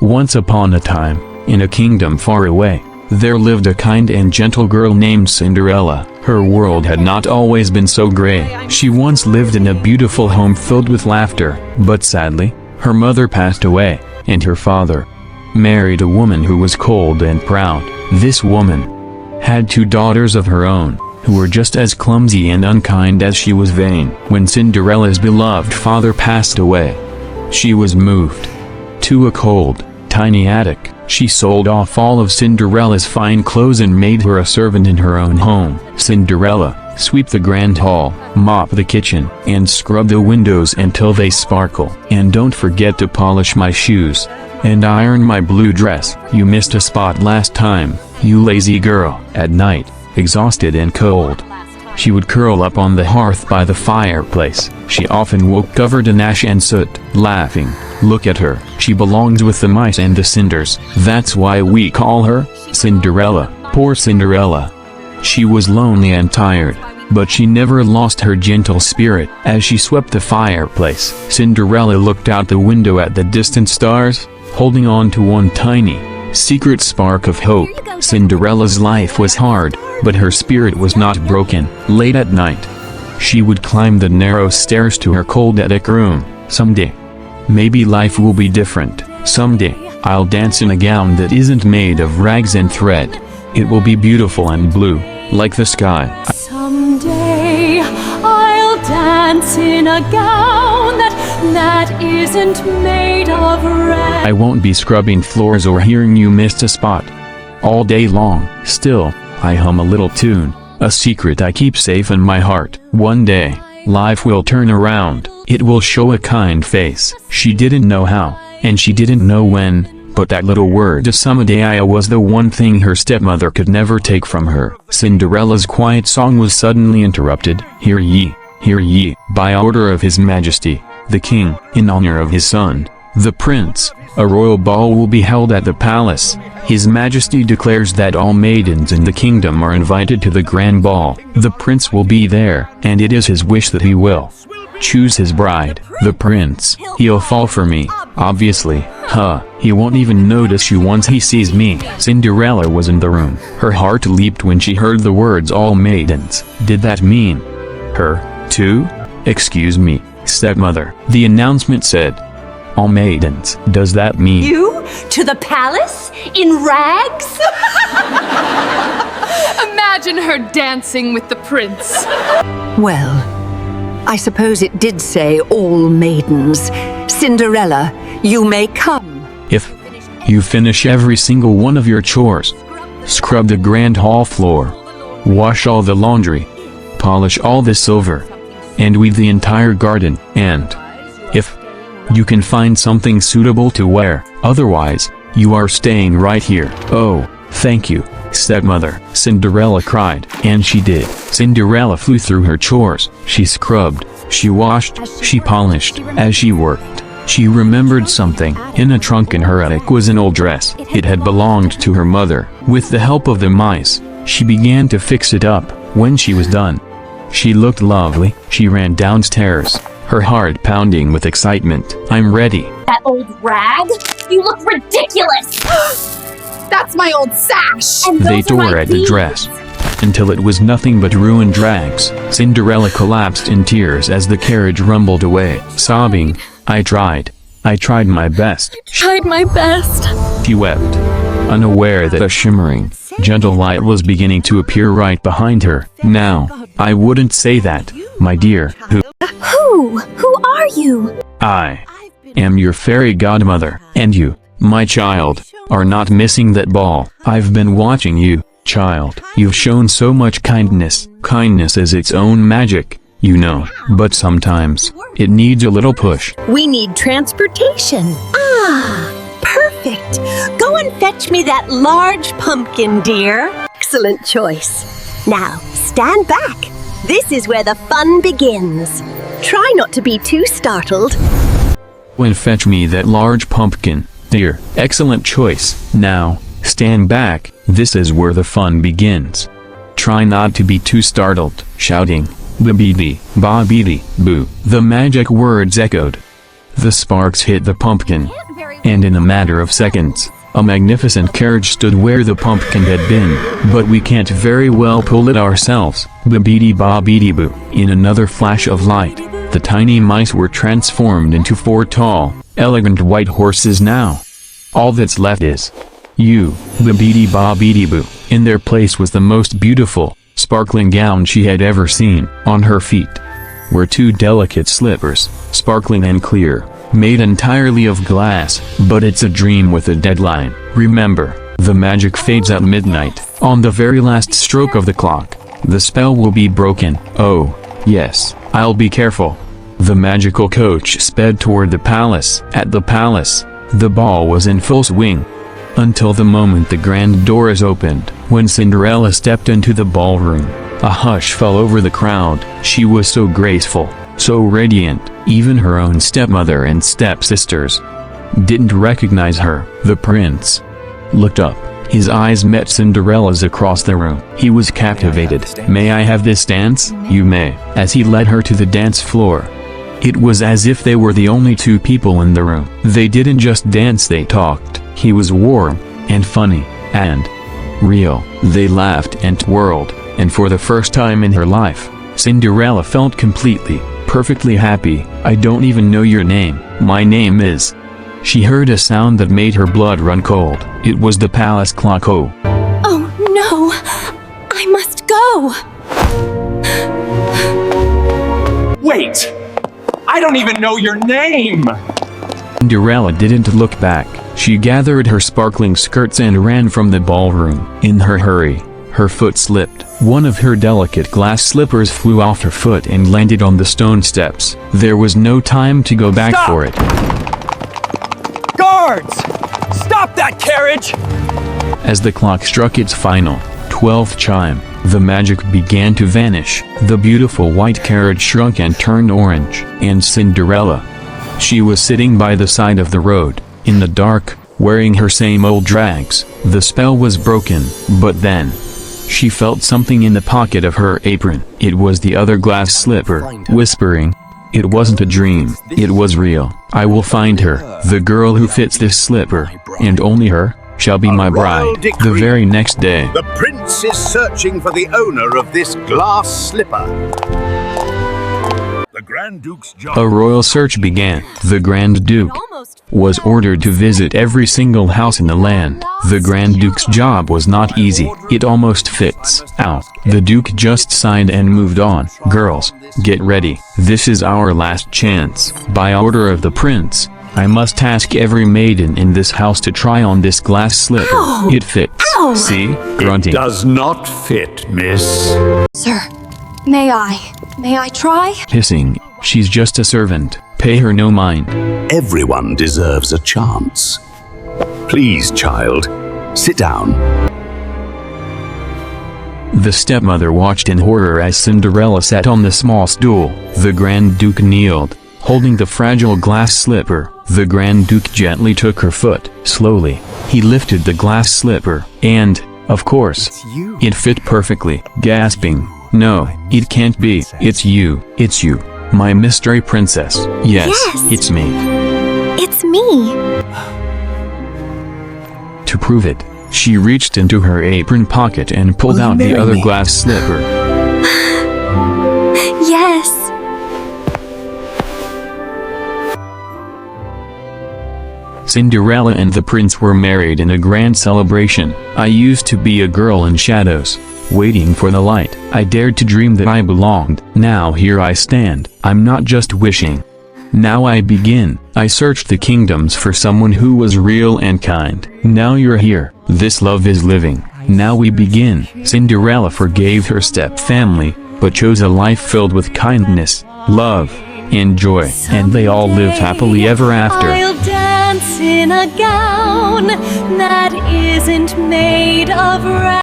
Once upon a time, in a kingdom far away, there lived a kind and gentle girl named Cinderella. Her world had not always been so gray. She once lived in a beautiful home filled with laughter, but sadly, her mother passed away, and her father married a woman who was cold and proud. This woman had 2 daughters of her own, who were just as clumsy and unkind as she was vain. When Cinderella's beloved father passed away, she was moved to a cold, tiny attic. She sold off all of Cinderella's fine clothes and made her a servant in her own home. Cinderella, sweep the grand hall, mop the kitchen, and scrub the windows until they sparkle. And don't forget to polish my shoes, and iron my blue dress. You missed a spot last time, you lazy girl. At night, exhausted and cold, she would curl up on the hearth by the fireplace. She often woke covered in ash and soot, laughing. Look at her, she belongs with the mice and the cinders. That's why we call her Cinderella. Poor Cinderella. She was lonely and tired, but she never lost her gentle spirit. As she swept the fireplace, Cinderella looked out the window at the distant stars, holding on to one tiny, secret spark of hope. Cinderella's life was hard, but her spirit was not broken. Late at night, she would climb the narrow stairs to her cold attic room. Someday, maybe life will be different. Someday, I'll dance in a gown that isn't made of rags and thread. It will be beautiful and blue, like the sky. Someday, I'll dance in a gown that isn't made of rags. I won't be scrubbing floors or hearing you missed a spot all day long. Still, I hum a little tune, a secret I keep safe in my heart. One day, life will turn around. It will show a kind face. She didn't know how, and she didn't know when, but that little word someday was the one thing her stepmother could never take from her. Cinderella's quiet song was suddenly interrupted. Hear ye, by order of His Majesty, the King, in honor of his son, the Prince, a royal ball will be held at the palace. His Majesty declares that all maidens in the kingdom are invited to the grand ball. The prince will be there, and it is his wish that he will choose his bride. The prince, he'll fall for me, obviously. He won't even notice you once he sees me. Cinderella was in the room. Her heart leaped when she heard the words all maidens. Did that mean her, too? Excuse me, stepmother, the announcement said. All maidens. Does that mean you to the palace in rags? Imagine her dancing with the prince. Well, I suppose it did say all maidens. Cinderella, you may come. If you finish every single one of your chores, scrub the grand hall floor, wash all the laundry, polish all the silver, and weed the entire garden, and if you can find something suitable to wear, otherwise, you are staying right here. Oh, thank you, stepmother, Cinderella cried. And she did. Cinderella flew through her chores. She scrubbed, she washed, she polished. As she worked, she remembered something. In a trunk in her attic was an old dress. It had belonged to her mother. With the help of the mice, she began to fix it up. When she was done, she looked lovely. She ran downstairs, her heart pounding with excitement. I'm ready. That old rag? You look ridiculous! That's my old sash! And They those are my tore at the beads. dress until it was nothing but ruined rags. Cinderella collapsed in tears as the carriage rumbled away, sobbing, I tried my best. Tried my best. She wept, unaware that a shimmering, gentle light was beginning to appear right behind her. Now, I wouldn't say that, my dear. Who are you? I am your fairy godmother, and you, my child, are not missing that ball. I've been watching you, child. You've shown so much kindness. Kindness is its own magic, you know, but sometimes, it needs a little push. We need transportation. Ah, perfect. Go and fetch me that large pumpkin, dear. Excellent choice. Now, stand back. This is where the fun begins. Try not to be too startled. When fetch me that large pumpkin, dear. Excellent choice. Now, stand back. This is where the fun begins. Try not to be too startled. Shouting, ba-bee-dee, ba-bee-dee, boo. The magic words echoed. The sparks hit the pumpkin. and in a matter of seconds, a magnificent carriage stood where the pumpkin had been. But we can't very well pull it ourselves, Babidi-ba-bidi-boo. In another flash of light, the tiny mice were transformed into 4 tall, elegant white horses now. All that's left is you, Babidi-ba-bidi-boo. In their place was the most beautiful, sparkling gown she had ever seen. On her feet were 2 delicate slippers, sparkling and clear, made entirely of glass. But it's a dream with a deadline. Remember, the magic fades at midnight. On the very last stroke of the clock, the spell will be broken. Oh, yes, I'll be careful. The magical coach sped toward the palace. At the palace, the ball was in full swing. Until the moment the grand doors opened. When Cinderella stepped into the ballroom, a hush fell over the crowd. She was so graceful, so radiant, even her own stepmother and stepsisters didn't recognize her. The prince looked up. His eyes met Cinderella's across the room. He was captivated. "May I have this dance?" "You may," as he led her to the dance floor. It was as if they were the only 2 people in the room. They didn't just dance, they talked. He was warm, and funny, and real. They laughed and twirled, and for the first time in her life, Cinderella felt completely, perfectly happy. "I don't even know your name." "My name is..." She heard a sound that made her blood run cold. It was the palace clock. Oh No, I must go. Wait! I don't even know your name! Cinderella didn't look back. She gathered her sparkling skirts and ran from the ballroom. In her hurry, her foot slipped. One of her delicate glass slippers flew off her foot and landed on the stone steps. There was no time to go back for it. Guards! Stop that carriage! As the clock struck its final, 12th chime, the magic began to vanish. The beautiful white carriage shrunk and turned orange. And Cinderella, she was sitting by the side of the road, in the dark, wearing her same old rags. The spell was broken. But then, she felt something in the pocket of her apron. It was the other glass slipper, whispering, "It wasn't a dream, it was real. I will find her. The girl who fits this slipper, and only her, shall be my bride." The very next day, The prince is searching for the owner of this glass slipper. The Grand Duke's job. a royal search began. The Grand Duke was ordered to visit every single house in the land. The Grand Duke's job was not easy. It almost fits. Ow. The Duke just sighed and moved on. "Girls, get ready. This is our last chance. By order of the prince, I must ask every maiden in this house to try on this glass slipper. Ow! It fits." Ow! See? Grunting. Does not fit, miss. Sir, may I try? Hissing. She's just a servant. Pay her no mind. Everyone deserves a chance. Please, child, sit down. The stepmother watched in horror as Cinderella sat on the small stool. The Grand Duke kneeled, holding the fragile glass slipper. The Grand Duke gently took her foot. Slowly, he lifted the glass slipper, and, of course, it fit perfectly. Gasping, "No, it can't be. It's you, my mystery princess. Yes, it's me." It's me. To prove it, she reached into her apron pocket and pulled out the other glass slipper. Yes. Cinderella and the prince were married in a grand celebration. I used to be a girl in shadows, waiting for the light. I dared to dream that I belonged. Now here I stand. I'm not just wishing. Now I begin. I searched the kingdoms for someone who was real and kind. Now you're here. This love is living. Now we begin. Cinderella forgave her step-family, but chose a life filled with kindness, love, and joy. And they all lived happily ever after. I'll dance in a gown that isn't made of